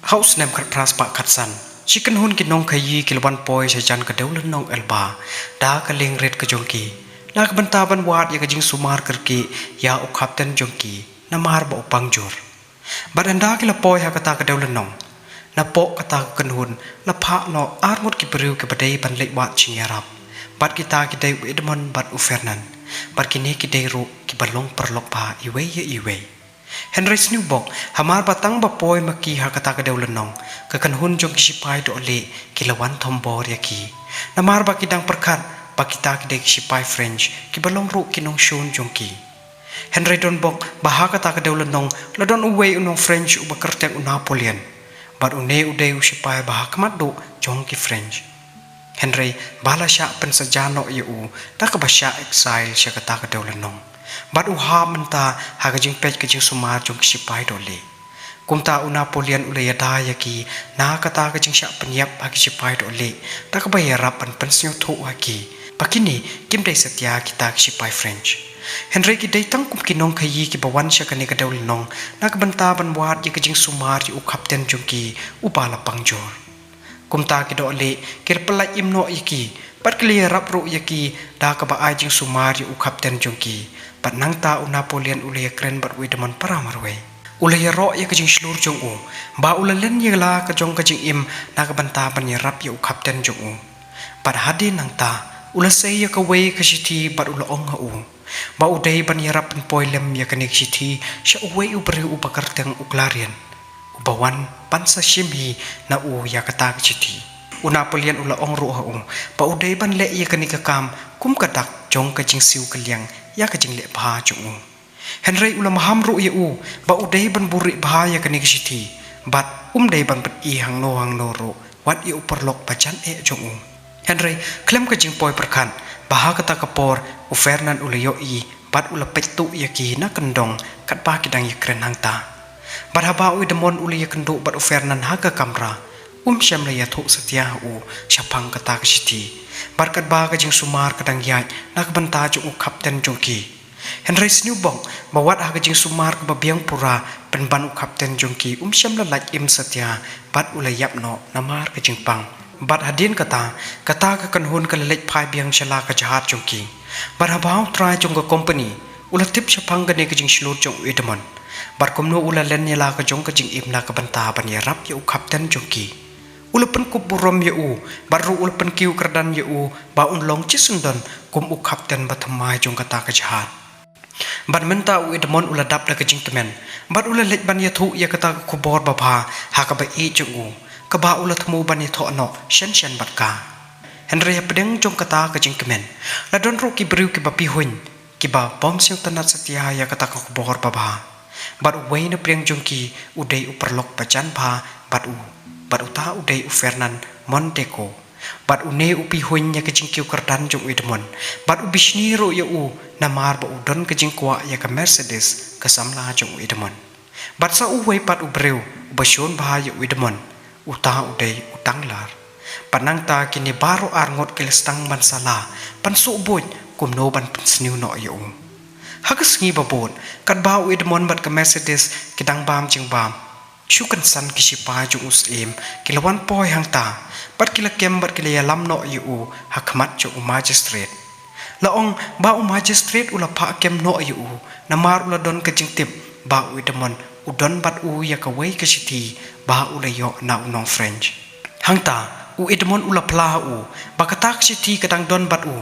House nem khat pras pa khat san chicken hun ki nong khayi kilwan poi se jan ka deul nong elba da ka leng red ka jongki na ka banta ban wat ya ka jing sumar karki ya u kapten jongki na mar ba pangjur badanda ki la poi ha ka ta ka deul nong na po ka ta kan hun la pha no ar mut ki briu ke badai ban lek wat ching yarap bad kita ki dai edmon bad u fernan bad ki ne ki dai ru ki balong perlok pa iwe ya iwe Henry Snowbok hamar batang bapoi maki hakata ka deulenong ka kanhun jong kisipai do le kilawan thombor yaki namar bakidang perkat bakita ki dek kisipai French ki balong ru kinong shun jongki Henry Donbok bahakata ka deulenong ladon uwe unong French ubakerteng u Napoleon bad une ude usipai bahakmat do jongki French Henry balasya pensajano yu tak basya exile siya kata ka deulenong Bad uha menta hagajing pej kajing sumar jong kisipai dole. Kumta u Napoleon ule yada yaki na kata kajing syak penyap hagi kisipai dole. Tak bayarap pan pensyo tu hagi. Pakini kim day setia kita kisipai French. Henry ki day tangkum kinong kayi ki bawan siya kani kadaw linong na kabanta ban buat yi kajing sumar yi u kapten jong ki upala pangjor. Kumta ki dole kirpalay imno yaki. Pat kili rap ru yaki da kabaay jing sumar yi u kapten jong ki. Pat nang ta u Napoleon ule ya kren bat widamon paramarwe ule ya ro ya kajing slur jong u ba ule len ya la kajong kajing im na kabanta ban ya rap ya u kapten jong u pat hadi nang ta ule say ya kaway kasiti bat ule ong ha u ba uday ban ya rap poilem ya kanik siti siya uwe u beri u bakarteng u klarian u bawan pansa shimhi na u ya kata kasiti u Napoleon ule ong ru ha u ba uday ban le ya kanik kakam kum kadak jong kajing siu kaliang ya kajing le bha chung Henry ulam ham ru ya u ba udai ban buri bha ya kanik siti bat dai ban pat i hang no ru wat i uperlok bacan chung Henry klem kajing poi perkan baha kata kapor u Fernand ule yo i bat ula petu ya ki na kendong kat ba kidang ya kren hang ta bat haba u demon ule ya kendo bat u Fernand ha ka kamra syam la ya thu setia u syapang kata siti barkat ba kajing sumar kadang yai nak banta jung u kapten jongki Henry Snowbok bawat ha kajing sumar ka babiang pura penban u kapten jongki syam la laj im setia bat ulayap no namar kajing pang bat hadin kata ka kanhun ka lelek phai biang chala ka jahat jongki bat habau try jong ka company ulatip syapang gane kajing slur jong edmon bat komno ula len yala ka jong kajing im na ka banta ban ya rap ya u kapten jongki Ulapan kuburom ya u, baru ulapan kiu kerdan ya u, ba long cisundan kum u kapten batamai jong kata kejahat. Bat menta u edmon uladap da kejing temen, bat ulalek ban ya thu ya kata kubor bapa ha ka ba e jong u, ka ba ulatmu ban ya tho no shen bat ka. Henry ya pedeng jong kata kejing temen, ladon ro ki briu ki ba pihuin, ki ba bom siang tanat setia ya kata kubor bapa. Bat uway na priang jong ki uday uperlok bacan pa bat u. Bat uta uday u Fernand Monteko bat une upi hunya kajing kiu kerdan jong edmon bat ubishni ro ya u namar ba udon kajing kwa ya ka Mercedes kasamla jong edmon bat sa uway pat ubreu basion ba ya edmon uta uday utanglar panang ta kini baro arngot kilestang mansala pansu boy kumno ban sniu no ya u hagas ngi babon kat ba edmon bat ka Mercedes kidang bam jing bam Syukan san kisipa jung uslim kilawan poi hang ta bat kila kem bat kila yalam no yu hakmat jung magistrate laong ba magistrate ula pa kem no yu namar ula don kajing tip ba demon udon bat u ya kawai kasiti ba ula yo na unong French hang ta edmon ula pla u ba katak siti kadang don bat u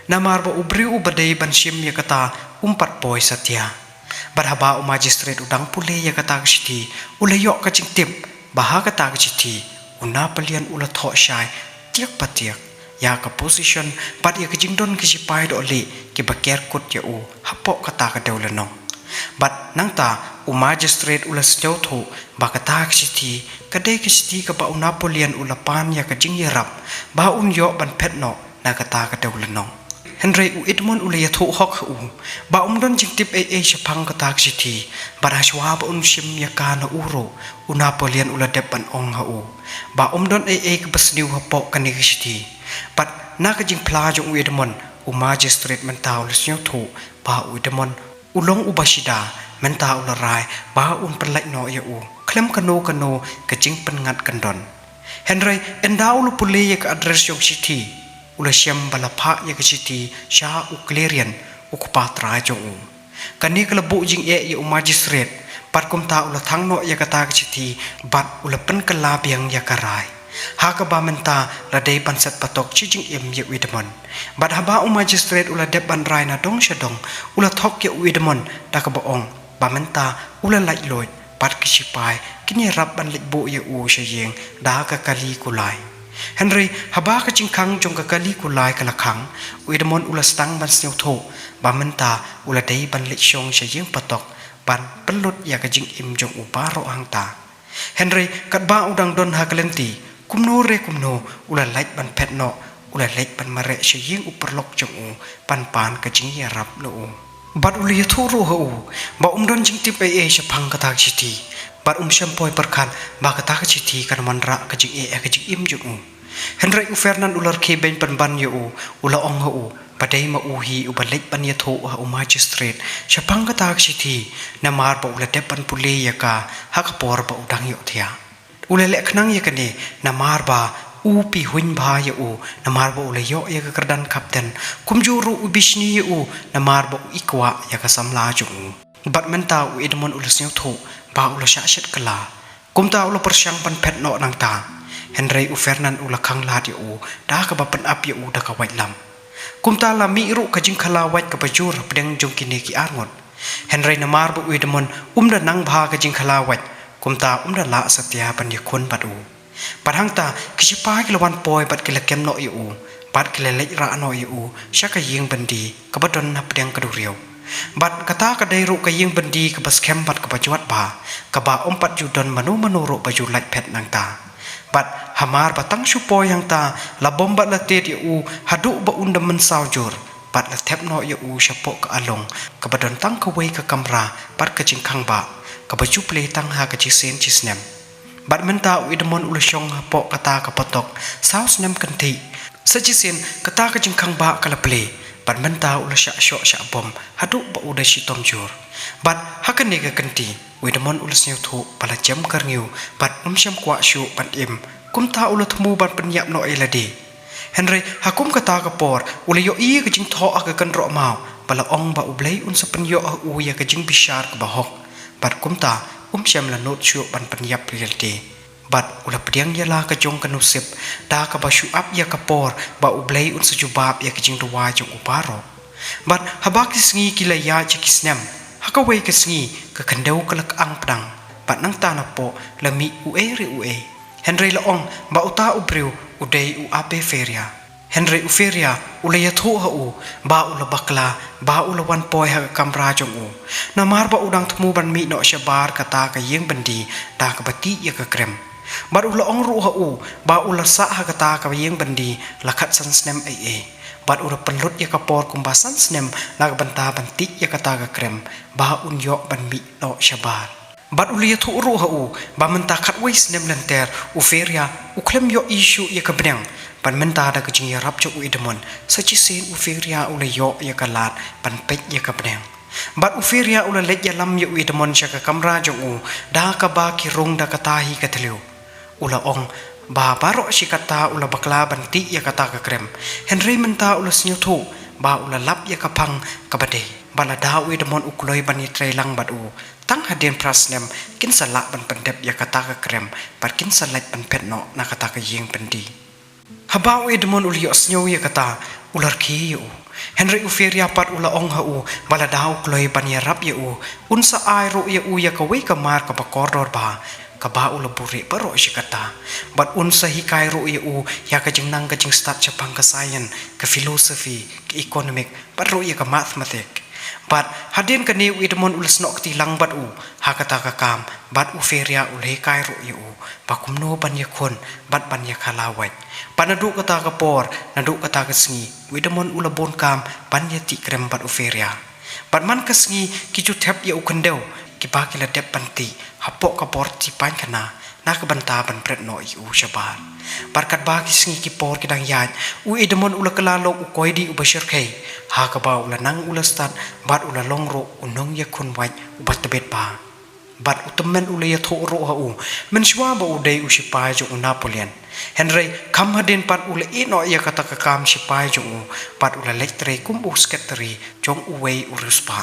namar ba ubri u badai ban sim ya kata umpat poi satya Barhaba u magistrate udang pule ya kata siti ulayo kajing tip baha kata siti u Napoleon ula tho shai tiak patiak ya ka position pat ya kajing don kisipai do le ki baker kut ya u hapo kata ka deulenong bat nangta u magistrate ula sejau tho ba kata siti kadai siti ka ba u Napoleon ula pan ya kajing yarap ba un yo ban pet no na kata ka deulenong Henry u edmon ule ya thu hok u ba don jing tip e syapang kata siti baraswa ba sim ya kana uro u Napoleon ula depan ong ha u ba don e ka basniu hapo kanik siti pat na ka jing pla jong u edmon u magistrate mentau lesnyo thu ba u edmon ulong u basida menta ula rai ba penlek no ya klem kano kecing pengat kendon Henry enda ulu pule ya ke address yung city ula siam balapa ya ke city sya uklerian ukupatra jong kani kelebu jing ya magistrate pat kumta ula thang no ya kata ke city bat ula pen kelabiang ya karai haka ba menta la dei pansat patok chijing ya widemon bat haba magistrate ula dep ban rai na dong syadong ula thok ya widemon da ka baong ba menta ula lai loy pat kisipai kini rap ban lik bo ya syeng da ka kali kulai Henry haba ka jingkang jong ka kali kulai ka lakhang widemon ula stang ban snew tho ba menta ula dei ban lik syong syeng patok ban pelut ya ka jing jong uparo hangta Henry kat ba udang don ha kalenti kumno ula like ban pet no ula like ban mare syeng uperlok jong pan ka jing ya rap no bat uli thuru ho ba don jing tip ai syapang ka tak chiti bat syampoi perkan ba ka tak chiti kan manra ka jing ka jing jong Henry Fernand ular ke ben pan ban yo ula ong ho padai ma uhi ubalek pan ya tho ha magistrate syapang ka tak chiti na mar ba ula depan pule ya ka hakapor ba udang yo thia ula lek knang ya kane na mar ba upi huin ba ya na mar ba ula yo ya ka kerdan kapten kumjuru ubishni ya na mar ba ikwa ya ka samla jung bat menta edmon ula snyo tho ba ula syashet kala kumta ula persyang pan pet no nang ta Henry Fernand ula khang la ya da ka ba pan ap ya da ka wait lam kumta la mi ru ka jing khala wait ka bajur pedeng jong kini ki arngot Henry na mar ba edmon da nang bha ka jing khala wait kumta da la satya pan ya khun batu padhangta kisipa kilawan poi bat kilakem no yu bat kilelek ra no yu syaka yeng bandi kabadon na pedang kaduriau bat kata kadai ru ka yeng bandi ka baskem bat ka bajuat ba ka ba ompat judon manu ro baju light pet nang ta bat hamar batang supoi yang ta la bombat la tet yu hadu ba undam men saujur bat la tep no yu syapok ka along ka badon tang ka wei ka kamra bat ka jingkang ba ka baju play tang ha ka cisen cisnem bat menta widmon ulusyong po kata kapotok saus nem kanti sajisen kata ka jingkang ba kala play bat menta ulusya syok syak bom hadu ba uda sitom jur bat hakane ka kanti widmon ulusnyu thu pala jam karngiu bat syam kwa syu ban im kumta ulutmu ban penyap no elade Henry hakum kata ka por ulayo i ka jing tho ka kan ro mau bala ong ba ublei un sapenyo u ya ka jing bishar ka bahok bat kumta syam la not syu ban penyap reality bat ula pediang ya la ka jong kanusip da ka basyu ap ya ka por ba ublei un sujubab ya ka jing ruwa jong uparo bat habak sngi kila ya chikisnem hakawai ka sngi ka kandau kalak ang pedang bat nang tana po lami ue Henry laong ba uta ubriu udai u ape feria Henry uferia ulaya thu ha ba ula bakla ba ula wan poi ha kamra jong na mar ba udang thmu ban mi no shabar kata ka yeng bandi da ka bati ya ka krem bar ula ong ru ha ba ula sa ha kata ka yeng bandi lakhat san snem ai bat ura penlut ya ka por kumbasan snem la ka banta banti ya kata ka krem ba un yo ban mi no shabar bat ulia thu ru ha ba menta khat wei snem lenter uferia uklem yo issue ya ka breng pan menta da ka jing ya rap cho edmon sachi sen uferia ula yo ya ka lat pan pet ya ka breng bat uferia ula let ya lam ya edmon sya ka kamra jong da ka ba ki rong da ka tahi ka thleu ula ong ba baro si kata ula bakla banti ya kata ka krem Henry menta ula snyu thu ba ula lap ya ka phang ka bade bala da edmon ukloi ban ya trailang bat tang hadin prasnem kin sala ban pendep ya kata ka krem par kin salat ban pet no na kata ka yeng pendi habau edmon uli osnyo ya kata ular ki Henry uferia pat ula ong ha bala dau kloi ban ya rap ya unsa ai ro ya ya ka wei ka mar ka bakordor ba ka ba ula buri baro si kata bat unsa hikai ro ya ka jing nang ka jing start chapang ka science ka philosophy ka economic baro ya ka mathematics bat hadin ka ni edmon ulas nok ti lang bat ha kata ka kam bat uferia ulhe kai ro bakumno ban ya khon bat ban ya khalawat panadu kata ka por nadu kata ka sngi edmon ula bon kam ban ya ti krem bat uferia bat man ka sngi ki ju thep ya ukandeu ki ba ki la dep panti hapok ka por ti pan kana nak banta ban pret no i u shabar barkat ba ki singi ki por ki dang yaj u idemon ula kelalo u koidi u bashir khay ha ka ba ula nang ula stat bat ula longro unong ya kun waj u bat tebet ba bat utemen ula ya tho ro ha u men shwa ba u dei u shipai jo Napoleon Henry kam hadin pat ula ino ya kata ka kam shipai jo u pat ula lektre kum u sketri jong u wei u ruspa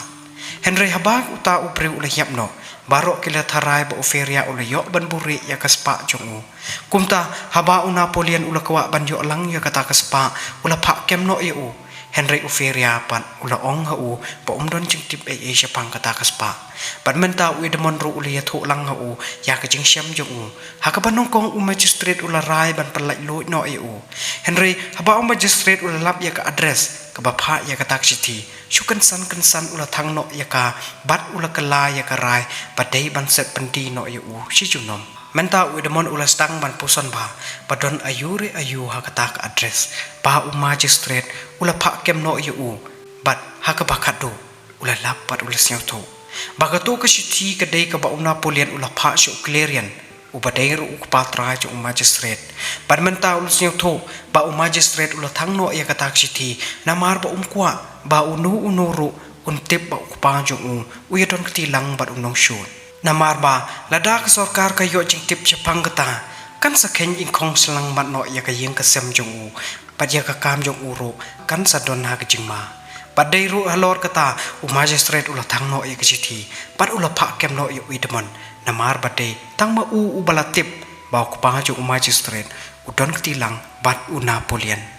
Henry habak uta u pre ula yapno barok kila tharai ba oferia ula yok ban buri ya kaspa jongu kumta haba u Napoleon ula kwa ban yo lang ya kata kaspa ula pak kem no eu Henry oferia pan ula ong ha u ba umdon jing tip e Japan kata kaspa ban menta u demon ru ula ya tho lang ha u ya ka jing syam jongu ha ka banong kong u magistrate ula rai ban palai lo no eu Henry haba u magistrate ula lap ya ka address ka ba pha ya kata city syukan san ula thang no ya ka bat ula kala ya ka rai badai ban set pendi no ya u si junom menta u demon ula stang ban puson ba badon ayure ayu ha kata ka address ba u magistrate ula pha kem no ya u bat ha ka bakado ula lap bat ula syau tho bagato ka city ka dei ka ba u Napoleon ula pha shu clearian u badai ru u patra jo magistrate ban menta ula syau tho ba u magistrate ula thang no ya kata city namar ba kwa ba unu ru untip ba ukpa jong u yadon kti lang ba unong shut namar ba ladak sarkar ka yo jing tip Japan kata kan sakhen in khong slang mat no ya ka yeng ka sem jong u pat ya ka kam jong u ro kan sa don ha ka jing ma padai ru halor kata u magistrate ula thang no ya ka chithi pat ula pha kem no ya idmon namar ba dei tang ma u balatip ba ukpa jong magistrate udon kti lang bat u Napoleon